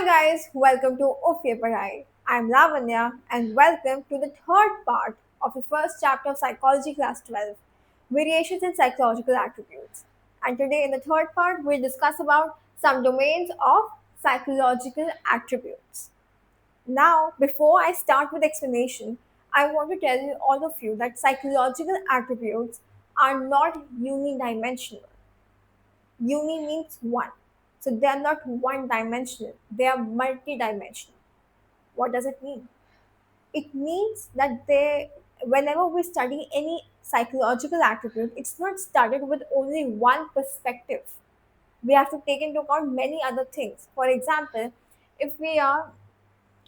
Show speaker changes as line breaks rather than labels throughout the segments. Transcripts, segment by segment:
Hi guys, welcome to Ofye Padhai. I'm Lavanya and welcome to the third part of the first chapter of Psychology Class 12, Variations in Psychological Attributes. And today in the third part, we'll discuss about some domains of psychological attributes. Now, before I start with explanation, I want to tell you all of you that psychological attributes are not unidimensional. Uni means one. So they are not one dimensional, they are multi-dimensional. What does it mean? It means that whenever we study any psychological attribute, it's not studied with only one perspective. We have to take into account many other things. For example, if we are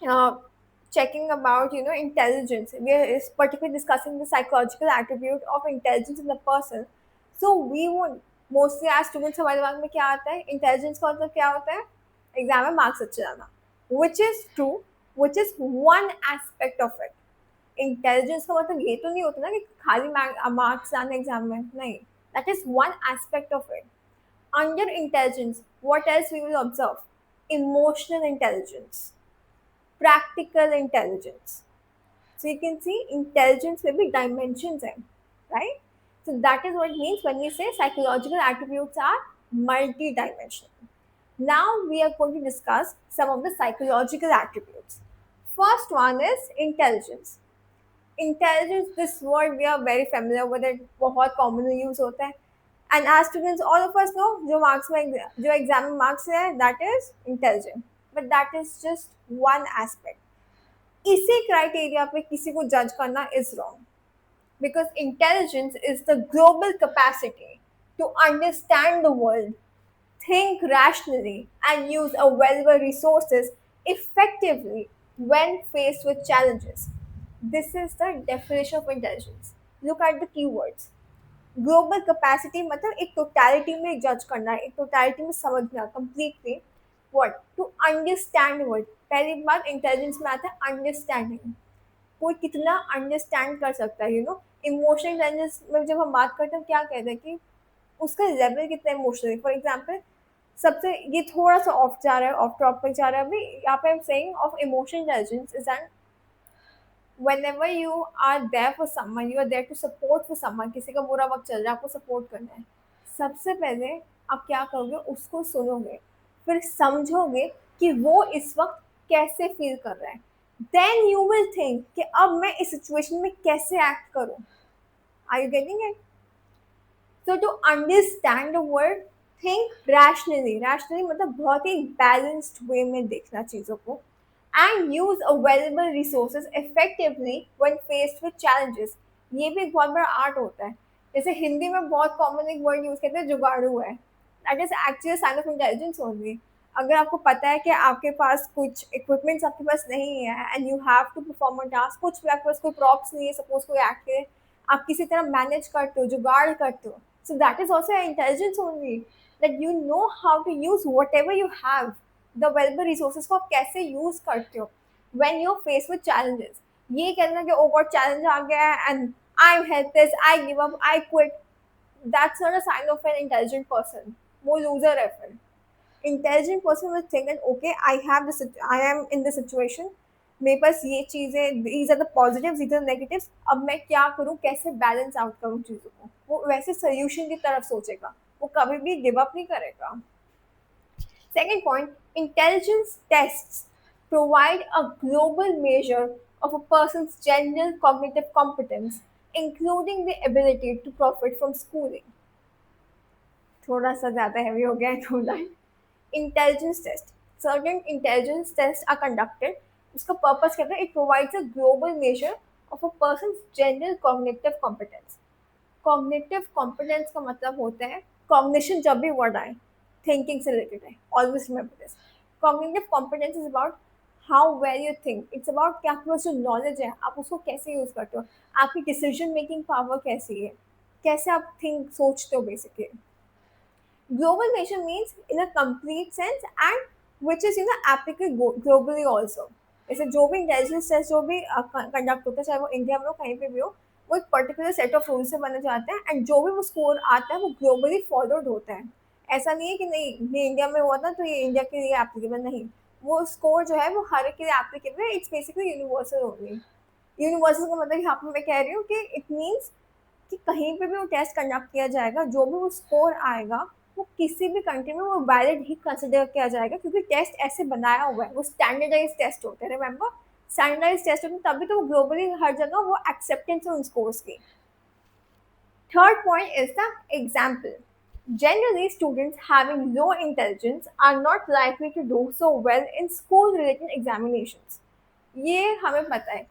uh, checking about intelligence, we are particularly discussing the psychological attribute of intelligence in the person. So we would mostly as students हमारे दिमाग में क्या आता है intelligence का मतलब क्या होता है एग्जाम में मार्क्स अच्छे लाना which is true which is one aspect of it intelligence का मतलब ये तो नहीं होता ना कि खाली मार्क्स लाना एग्जाम में नहीं that is one aspect of it under intelligence what else we will observe emotional intelligence practical intelligence. So you can see intelligence will be dimensions in, right? So that is what it means when we say psychological attributes are multi-dimensional. Now we are going to discuss some of the psychological attributes. First one is intelligence. Intelligence, this word we are very familiar with it, बहुत commonly use होता है. And as students, all of us know जो marks में जो exam में marks है that is intelligent. But that is just one aspect. इसी criteria पे किसी को जज करना is wrong because intelligence is the global capacity to understand the world think rationally and use available resources effectively when faced with challenges. This is the definition of intelligence. Look at the keywords. Global capacity मतलब एक totality में जज करना है एक totality में समझना completely what to understand word पहली बात इंटेलिजेंस में आता है अंडरस्टैंडिंग कोई कितना अंडरस्टैंड कर सकता है इमोशनल इंटेलिजेंस में जब हम बात करते हैं क्या कहते हैं कि उसका लेवल कितना इमोशनल है फॉर एग्जाम्पल सबसे ये थोड़ा सा ऑफ जा रहा है ऑफ टॉपिक जा रहा है अभी यहाँ पे I am saying of emotional intelligence is and whenever you are there for someone you are there to support for someone किसी का बुरा वक्त चल रहा है आपको सपोर्ट करना है सबसे पहले आप क्या करोगे उसको सुनोगे फिर समझोगे कि वो इस वक्त कैसे फील कर रहा है देन यू विल थिंक कि अब मैं इस सिचुएशन में कैसे एक्ट करूं are you getting it so to understand the word think rationally मतलब बहुत ही बैलेंस्ड वे में देखना चीज़ों को and use available resources effectively when faced with challenges. ये भी एक बहुत बड़ा आर्ट होता है जैसे हिंदी में बहुत कॉमन एक वर्ड यूज करते हैं जुगाड़ू है that is actually sign of intelligence only अगर आपको पता है कि आपके पास कुछ इक्विपमेंट्स आपके पास नहीं है and you have to perform a task कुछ भी आपके पास कोई प्रॉप्स नहीं है सपोज कोई एक्ट करे आप किसी तरह मैनेज करते हो जुगाड़ करते हो so that is also intelligence only that you know how to use whatever you have the available resources को आप कैसे यूज करते हो when you face with challenges ये कहना कि ओ गॉड चैलेंज आ गया है and I am helpless I give up I quit that's not a sign of an intelligent person वो लूजर है फिर intelligent person will think that okay I am in this situation मेरे पास ये चीज़ें these are the positives these are negatives अब मैं क्या करूँ कैसे बैलेंस आउट करूँ चीज़ों को वो वैसे सोल्यूशन की तरफ सोचेगा वो कभी भी गिव अप नहीं करेगा Second point, intelligence tests provide a global measure of a person's general cognitive competence, including the ability to profit from schooling. थोड़ा सा ज़्यादा heavy हो गया है थोड़ा intelligence test. Certain intelligence tests are conducted. उसका purpose क्या है? It provides a global measure of a person's general cognitive competence. Cognitive competence का मतलब होता है कॉग्निशन जब भी वर्ड आए थिंकिंग से रिलेटेड है always remember this cognitive competence is about how well you think it's about कि आपके पास जो नॉलेज है आप उसको कैसे यूज करते हो आपकी डिसीजन मेकिंग पावर कैसी है कैसे आप थिंक सोचते हो basically global measure means in a complete sense and which is applicable globally also जैसे जो भी इंटेलिजेंस टेस्ट जो भी कंडक्ट होता है चाहे वो इंडिया में हो कहीं पे भी हो वो एक पर्टिकुलर सेट ऑफ रूल से बने जाते हैं एंड जो भी वो स्कोर आता है वो ग्लोबली फॉलोड होता है ऐसा नहीं है कि नहीं ये इंडिया में हुआ था तो ये इंडिया के लिए एप्लीकेबल नहीं वो स्कोर जो है वो हर एक के लिए एप्लीकेबल है, it's basically universal only. Universal का मतलब यहाँ पे मैं कह रही हूँ कि इट मीन्स कि कहीं पे भी वो टेस्ट कंडक्ट किया जाएगा, जो भी वो स्कोर आएगा वो किसी भी कंट्री में वो वैलिड ही कंसिडर किया जाएगा, क्योंकि टेस्ट ऐसे बनाया हुआ है, वो स्टैंडर्डाइज टेस्ट होते हैं, रिमेंबर स्टैंडर्डाइज टेस्ट होते हैं, तभी तो वो ग्लोबली हर जगह वो एक्सेप्टेंस है उन स्कोर्स की। Third point is the example. Generally, students having low intelligence are not likely to do so well in school-related examinations. ये हमें पता है,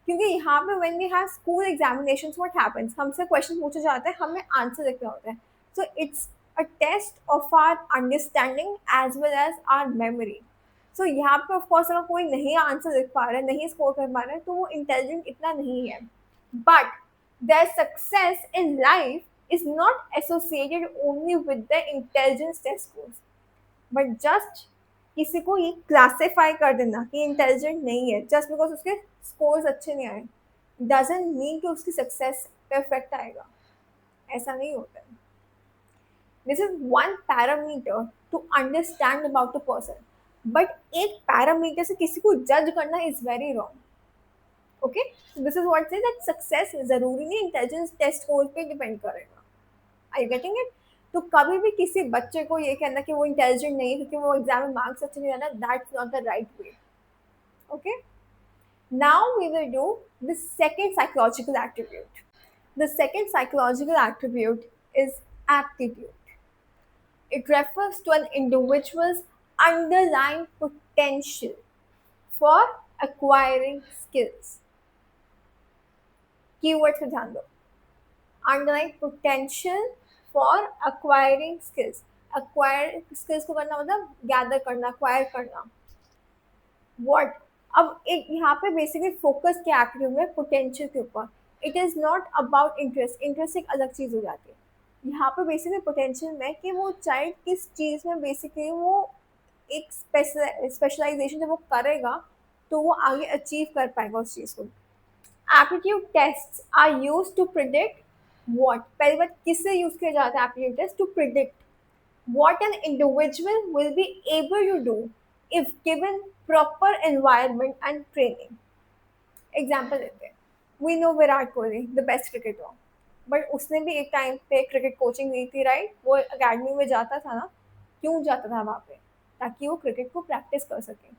क्योंकि यहाँ पे when we have school examinations, what happens? हमसे क्वेश्चन पूछे जाते हैं, हमें आंसर लिखना होता है. So it's a test of our understanding as well as our memory. So यहाँ पे of course अगर कोई नहीं आंसर लिख पा रहा है, नहीं स्कोर कर पा रहा है, तो वो इंटेलिजेंट इतना नहीं है. But their success in life is not associated only with the intelligence test scores, but just किसी को ये क्लासिफाई कर देना कि इंटेलिजेंट नहीं है जस्ट बिकॉज उसके स्कोर्स अच्छे नहीं आए डजंट मीन कि उसकी सक्सेस पे इफेक्ट आएगा. ऐसा नहीं होता है. This is one parameter to understand about a person, but एक पैरामीटर से किसी को जज करना is very wrong. Okay, so this is what say that success जरूरी नहीं इंटेलिजेंस टेस्ट स्कोर पे डिपेंड करेगा. Are you getting it? तो कभी भी किसी बच्चे को ये कहना कि वो इंटेलिजेंट नहीं है क्योंकि वो एग्जाम में मार्क्स अच्छे नहीं लाना, that's not the right way. Okay, now we will do the second psychological attribute. The second psychological attribute is aptitude. It refers to an individual's underlying potential for acquiring skills. Keywords पे ध्यान दो. Underlying potential for acquiring skills. Acquire skills को करना मतलब gather करना, acquire करना. What? अब एक यहाँ पे बेसिकली फोकस क्या एप्टीट्यूड में पोटेंशियल के ऊपर. It is not about interest. Interest एक अलग चीज़ हो जाती है. यहाँ पे बेसिकली पोटेंशियल में कि वो चाइल्ड किस चीज़ में बेसिकली वो एक स्पेशलाइजेशन जब वो करेगा तो वो आगे अचीव कर पाएगा उस चीज़ को. Aptitude tests are used to predict what? पहली बात किससे यूज किया जाता है aptitude test? To predict what an individual will be able to do if given proper environment and training. Example लेते हैं. We know Virat Kohli the best cricketer, but उसने भी एक टाइम पे क्रिकेट कोचिंग ली थी, राइट? वो अकेडमी में जाता था ना. क्यों जाता था वहाँ पे? ताकि वो क्रिकेट को प्रैक्टिस कर सके.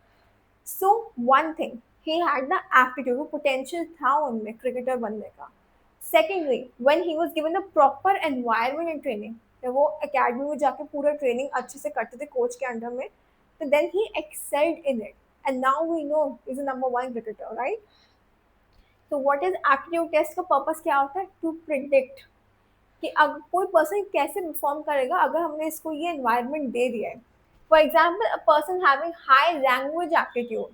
So one thing, he had the aptitude, वो पोटेंशियल था उनमें क्रिकेटर बनने का. Secondly, when he was given the proper environment and training, जब वो एकेडमी में जाके पूरा ट्रेनिंग अच्छे से करते थे कोच के अंडर में, तो then he excelled in it and now we know is a number one cricketer, right? तो व्हाट इज एप्टीट्यूड टेस्ट का पर्पस क्या होता है? टू प्रिडिक्ट कि अब कोई पर्सन कैसे परफॉर्म करेगा अगर हमने इसको ये एनवायरनमेंट दे दिया है. For example, a person having high language aptitude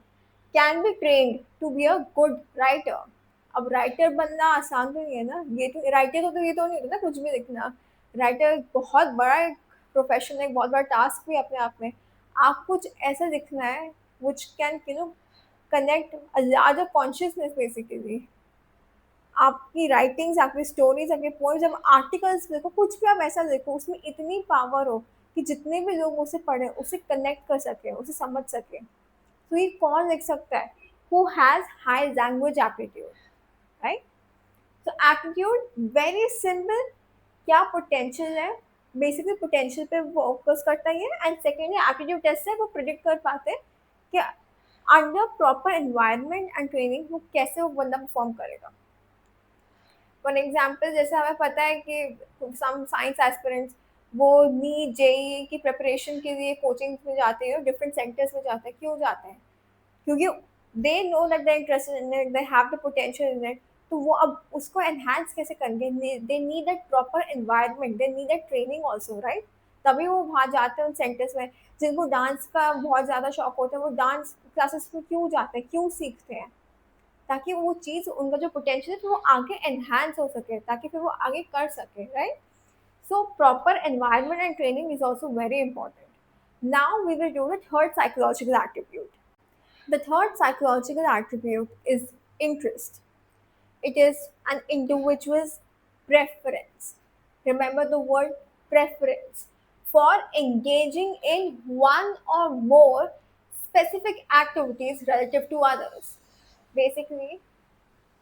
can be trained to be a good writer. अब राइटर बनना आसान तो नहीं है ना. ये तो राइटर तो ये तो नहीं होता ना कुछ भी लिखना. राइटर बहुत बड़ा एक प्रोफेशन है, एक बहुत बड़ा टास्क भी अपने आप में. आप कुछ ऐसा लिखना है which can connect a larger consciousness basically. आपकी राइटिंग्स, आपकी स्टोरीज, आपके पोएम्स, जब आर्टिकल्स लिखो, कुछ भी आप ऐसा लिखो उसमें इतनी पावर हो कि जितने भी लोग उसे पढ़े उसे कनेक्ट कर सके, उसे समझ सके. तो ये कौन लिख सकता है? Who has high language aptitude, right? तो एप्टीट्यूड वेरी सिंपल. क्या पोटेंशियल है, बेसिकली पोटेंशियल पे फोकस करता ही है. एंड सेकेंडली एप्टीट्यूड टेस्ट से वो प्रिडिक्ट कर पाते हैं कि under proper environment and training वो कैसे वो बंदा परफॉर्म करेगा. फॉर एग्जाम्पल, जैसे हमें पता है कि सम साइंस एस्पिरेंट्स वो नीट जेई की प्रिपरेशन के लिए कोचिंग में जाते हैं, डिफरेंट सेंटर्स में जाते हैं. क्यों जाते हैं? क्योंकि they know that they interested in it, they have the potential in it. तो वो अब उसको एनहांस कैसे करेंगे? They need that proper environment, they need that training also, right? तभी वो वहाँ जाते हैं उन सेंटर्स में. जिनको डांस का बहुत ज़्यादा शौक होता है वो डांस क्लासेस में क्यों जाते हैं, क्यों सीखते हैं? ताकि वो चीज़, उनका जो पोटेंशियल है वो आगे एनहांस हो सके, ताकि फिर वो आगे कर सके, right? So proper environment and training is also very important. Now we will do the third psychological attribute. The third psychological attribute is interest. It is an individual's preference. Remember the word preference for engaging in one or more specific activities relative to others. Basically,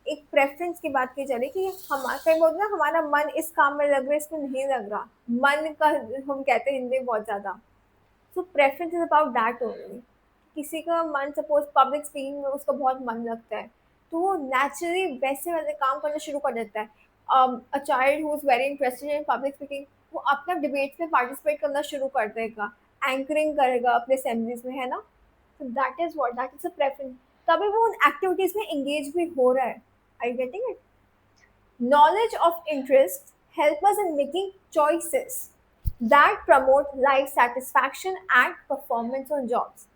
एक preference की बात की जा रही है कि हम कई बोलते हैं ना हमारा मन इस काम में लग रहा है इसमें नहीं लग रहा। मन का हम कहते हैं हिंदी में बहुत ज़्यादा। So preference is about that only. किसी का मन सपोज पब्लिक स्पीकिंग में उसका बहुत मन लगता है तो वो नेचुरली वैसे वैसे काम करना शुरू कर देता है। A child who is very interested in public speaking वो अपना डिबेट्स में पार्टिसिपेट करना शुरू कर देगा, एंकरिंग करेगा अपने असेंबलीज में, है ना? So that is what that is a preference. तभी वो उन एक्टिविटीज में एंगेज भी हो रहा है। Are you getting it? Knowledge of interest help us in making choices that promote life satisfaction and performance on jobs.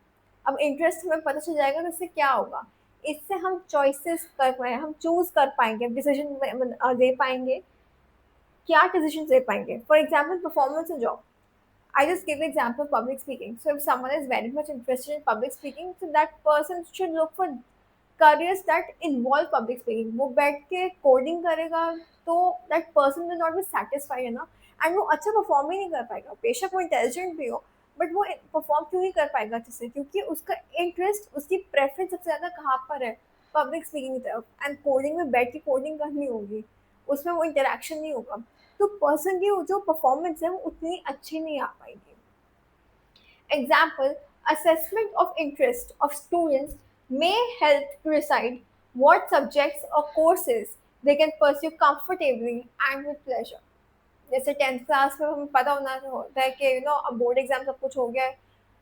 अब इंटरेस्ट हमें पता चल जाएगा तो इससे क्या होगा? इससे हम चॉइसेस कर पाए, हम चूज कर पाएंगे, डिसीजन दे पाएंगे। क्या डिसीजन दे पाएंगे? For example performance in job. I just give example of public speaking. So if someone is very much interested in public speaking, so that person should look for careers that involve public speaking. वो बैठ के coding करेगा तो that person will not be satisfied, है ना? And वो अच्छा perform ही नहीं कर पाएगा, बेशक वो इंटेलिजेंट भी हो, बट वो परफॉर्म क्यों नहीं कर पाएगा अच्छे से? क्योंकि उसका इंटरेस्ट, उसकी प्रेफरेंस सबसे ज़्यादा कहाँ पर है? पब्लिक स्पीकिंग की तरफ। एंड कोडिंग में बैठ के कोडिंग करनी होगी, उसमें वो इंटरेक्शन नहीं होगा, तो पर्सन की जो परफॉर्मेंस है वो उतनी अच्छी नहीं आ पाएगी। Example, assessment of interest of students may help to decide what subjects or courses they can pursue comfortably and with pleasure. जैसे 10th क्लास में हमें पता होना होता है कि अब बोर्ड एग्जाम सब कुछ हो गया है।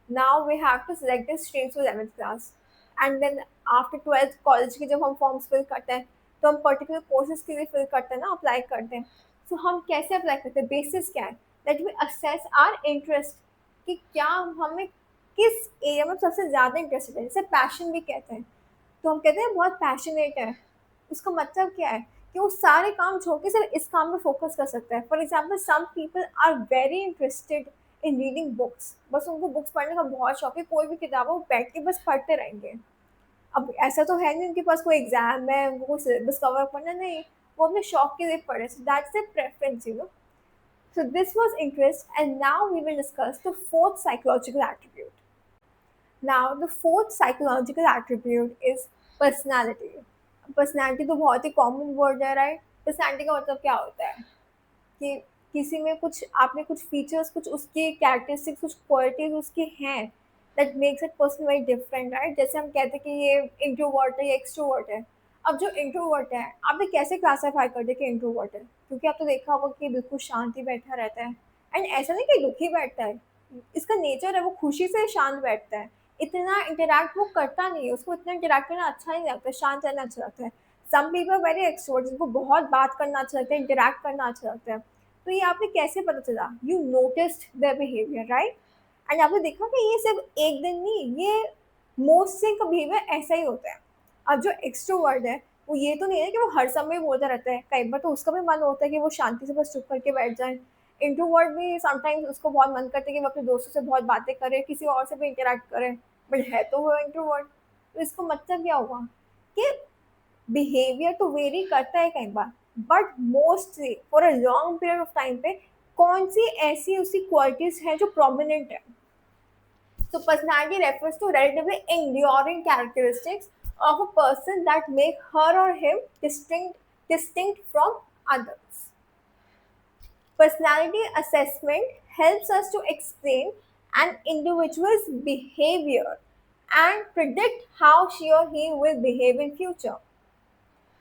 Now we have to select the streams for 11th class and then after 12th college के जब हम फॉर्म्स फिल करते हैं तो हम पर्टिकुलर कोर्सेज के लिए फिल करते हैं ना, अप्लाई करते हैं। सो हम कैसे अप्लाई करते हैं? बेसिस क्या है? That we assess our interest कि क्या हमें किस एरिया में सबसे ज़्यादा इंटरेस्टेड है, जैसे पैशन भी कहते हैं। तो हम कहते हैं बहुत पैशनेट है, उसका मतलब क्या है? कि वो सारे काम छोड़ के सिर्फ इस काम में फोकस कर सकता है। For example some people are very interested in reading books, बस उनको बुक्स पढ़ने का बहुत शौक है, कोई भी किताब वो बैठ के बस पढ़ते रहेंगे। अब ऐसा तो है नहीं उनके पास कोई एग्जाम है, वो कोई सिलेबस कवर करना नहीं, वो अपने शौक के लिए पढ़े। So that's the preference, you know. So this was interest, and now we will discuss the fourth psychological attribute. Now, the fourth psychological attribute is personality. Personality तो बहुत ही कॉमन वर्ड है, राइट? पर्सनैलिटी का मतलब क्या होता है? कि किसी में कुछ आपने कुछ फीचर्स, कुछ उसके कैरेक्टरिस्टिक्स, कुछ क्वालिटीज उसके हैं that makes it person very different, right? जैसे हम कहते हैं कि ये इंट्रोवर्ट है या एक्सट्रोवर्ट है। अब जो इंट्रोवर्ट है आपने कैसे क्लासीफाई कर दिया कि इंट्रोवर्ट है? क्योंकि आप तो देखा होगा कि बिल्कुल शांति बैठा रहता है। एंड ऐसा नहीं कि दुखी बैठता है, इसका नेचर है वो खुशी से शांत बैठता है। इतना इंटरैक्ट वो करता नहीं है, उसको इतना इंटरैक्ट करना अच्छा नहीं लगता, शांत रहना अच्छा लगता है। सम पीपल वेरी एक्सट्रोवर्ट, जिनको बहुत बात करना अच्छा लगता है, इंटरैक्ट करना अच्छा लगता है। तो ये आपने कैसे पता चला? You noticed their behaviour, right? And आपने देखा कि ये सिर्फ एक दिन नहीं, ये मोस्टली का बिहेवियर ऐसा ही होता है। अब जो एक्सट्रोवर्ट है वो ये तो नहीं है कि वो हर समय बोलता रहता है, कई बार तो उसका भी मन होता है कि वो शांति से बस चुप करके बैठ जाए। इंट्रोवर्ट भी समटाइम्स उसको बहुत मन करता है कि वो अपने दोस्तों से बहुत बातें करे, किसी और से भी इंटरेक्ट करे, बट है तो वो इंट्रोवर्ट। तो इसको मतलब क्या हुआ कि बिहेवियर तो वेरी करता है कई बार, but mostly for a long period of time पे कौन सी ऐसी उसकी क्वालिटीज हैं जो प्रोमिनेंट है? So personality refers to relatively enduring characteristics of a person that make her or him distinct from others. Personality assessment helps us to explain an individual's behavior and predict how she or he will behave in future.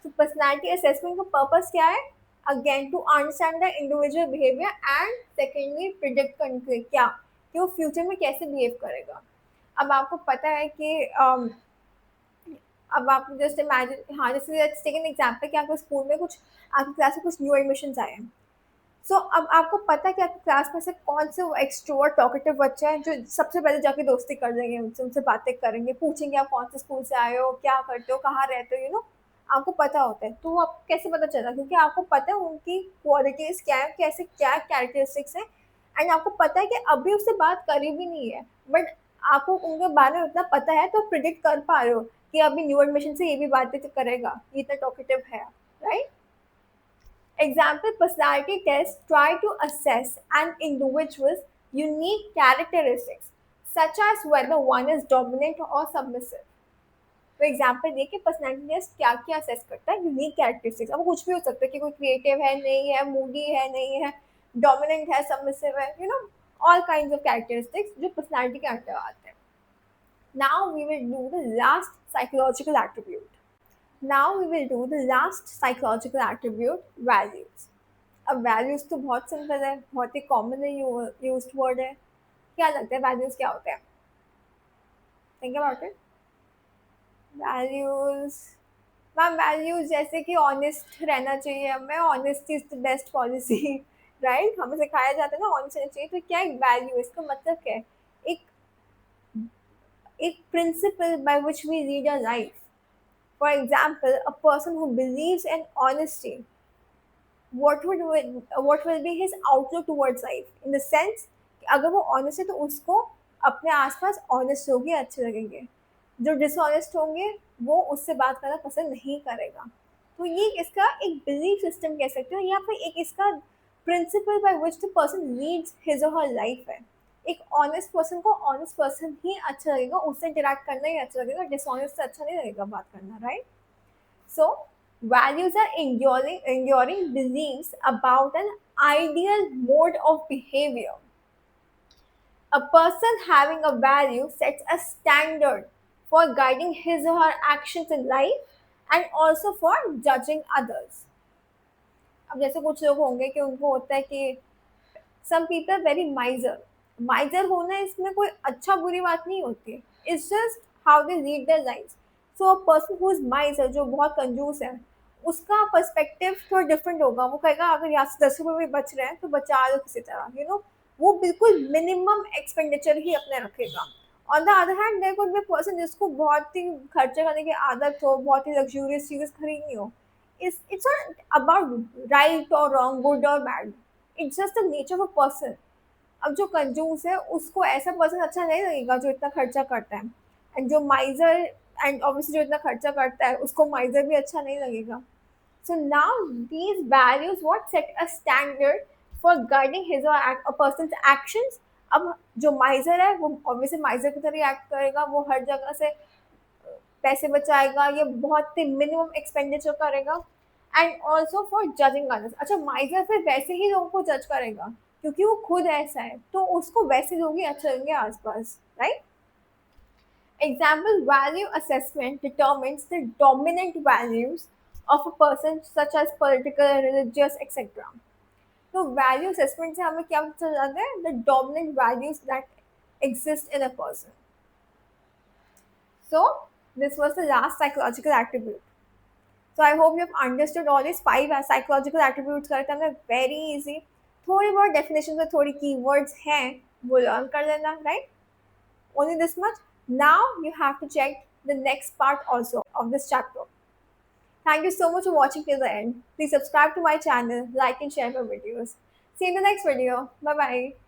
So personality assessment का purpose क्या है? Again, to understand the individual behavior and secondly predict करने के लिए क्या कि वो future में कैसे बिहेव करेगा। अब आपको पता है कि अब आप जस्ट इमेजिन, हाँ, जैसे लेट्स टेक एन एग्जांपल कि आपके स्कूल में कुछ, आपकी क्लास में कुछ न्यू एडमिशन्स आए हैं। सो अब आपको पता है कि आपकी क्लास में से कौन से वो एक्सट्रोवर्ट टॉकेटिव बच्चे हैं जो सबसे पहले जाके दोस्ती कर देंगे, उनसे उनसे बातें करेंगे, पूछेंगे आप कौन से स्कूल से आए हो, क्या करते हो, कहाँ रहते हो, आपको पता होता है। तो आपको कैसे पता चला? क्योंकि आपको पता है उनकी क्वालिटीज क्या है, कैसे क्या कैरेक्टरिस्टिक्स है, एंड आपको पता है कि अभी उससे बात करी भी नहीं है, बट आपको उनके बारे में उतना पता है तो प्रिडिक्ट कर पा रहे हो कि अभी न्यू एडमिशन से ये भी बातें तो करेगा, ये इतना टॉकेटिव है, right? Example, personality tests try to assess an individual's unique characteristics such as whether one is dominant or submissive. For example देखिए पर्सनैलिटी टेस्ट क्या क्या असेस करता है, यूनिक कैरेक्टरिस्टिक्स। अब कुछ भी हो सकता है कि कोई क्रिएटिव है नहीं है, मूडी है नहीं है, डोमिनेंट है सबमिसिव है, ऑल काइंड ऑफ कैरेक्टरिस्टिक्स जो पर्सनैलिटी के अंडर आते हैं। Now we will do the last psychological attribute. Now we will do the last psychological attribute, values. अब वैल्यूज तो बहुत सिंपल है, बहुत ही कॉमनली यूज्ड वर्ड है। क्या लगता है वैल्यूज क्या होते हैं? Think about it. Values, ma'am values जैसे कि ऑनेस्ट रहना चाहिए हमें, honesty is the best policy. Right, हमें सिखाया जाता है ना ऑनेस्ट रहना चाहिए। तो क्या एक वैल्यू, इसका मतलब क्या है? एक एक principle by which we lead a life. For example, a person who believes in honesty, what will be his outlook towards life, in the sense कि अगर वो ऑनेस्ट है तो उसको अपने आसपास ऑनेस्ट होगी अच्छे लगेंगे, जो डिसऑनेस्ट होंगे वो उससे बात करना पसंद नहीं करेगा। तो ये इसका एक बिलीफ सिस्टम कह सकते हो, या फिर एक इसका principle by which the person leads his और हर लाइफ है। एक ऑनेस्ट पर्सन को ऑनेस्ट पर्सन ही अच्छा लगेगा, उससे इंटरेक्ट करना ही अच्छा लगेगा, डिसऑनेस्ट से अच्छा नहीं लगेगा बात करना, right? So, values are enduring beliefs about an ideal mode of behavior. A person having a value sets a standard for guiding his or her actions in life and also for judging others. अब जैसे कुछ लोग होंगे कि उनको होता है कि सम पीपल वेरी माइजर। माइजर होना इसमें कोई अच्छा बुरी बात नहीं होती, it's just how they lead their life. So a person who is माइजर, जो बहुत कंजूस है, उसका पर्सपेक्टिव थोड़ा डिफरेंट होगा। वो कहेगा अगर यहाँ से 10 रुपये भी बच रहे हैं तो बचा लो किसी तरह, वो बिल्कुल मिनिमम एक्सपेंडिचर ही अपने रखेगा। On the other hand there could be person जिसको बहुत ही खर्चे करने की आदत हो, बहुत ही लग्जूरियस चीजें खरीदनी हो। It's not about right or wrong, good or bad. It's just the nature of a person. अब जो कंजूस है उसको ऐसा पर्सन अच्छा नहीं लगेगा जो इतना खर्चा करता है, एंड जो माइजर, एंड ऑब्वियसली जो इतना खर्चा करता है उसको माइजर भी अच्छा नहीं लगेगा। So now these values what set a standard for guiding his or a person's actions. अब जो माइजर है वो ऑब्वियसली माइजर की तरह एक्ट करेगा, वो हर जगह से पैसे बचाएगा, ये बहुत ही मिनिमम एक्सपेंडिचर करेगा, and also for judging others. अच्छा, माइजर फिर वैसे ही लोगों को जज करेगा क्योंकि वो खुद ऐसा है, तो उसको वैसे लोग ही अच्छे लगेंगे आसपास, right? Example, value assessment determines the dominant values of a person such as political, religious, etc. तो वैल्यू असेसमेंट से हमें क्या पता चल जाता है? The dominant values that exist in a person. So this was the last psychological attribute. So I hope you have understood all these five psychological attributes करते हमने, very easy। थोड़ी बहुत definitions में थोड़ी keywords हैं वो learn कर लेना, right? Only this much. Now you have to check the next part also of this chapter. Thank you so much for watching till the end. Please subscribe to my channel, like and share my videos. See you in the next video. Bye bye.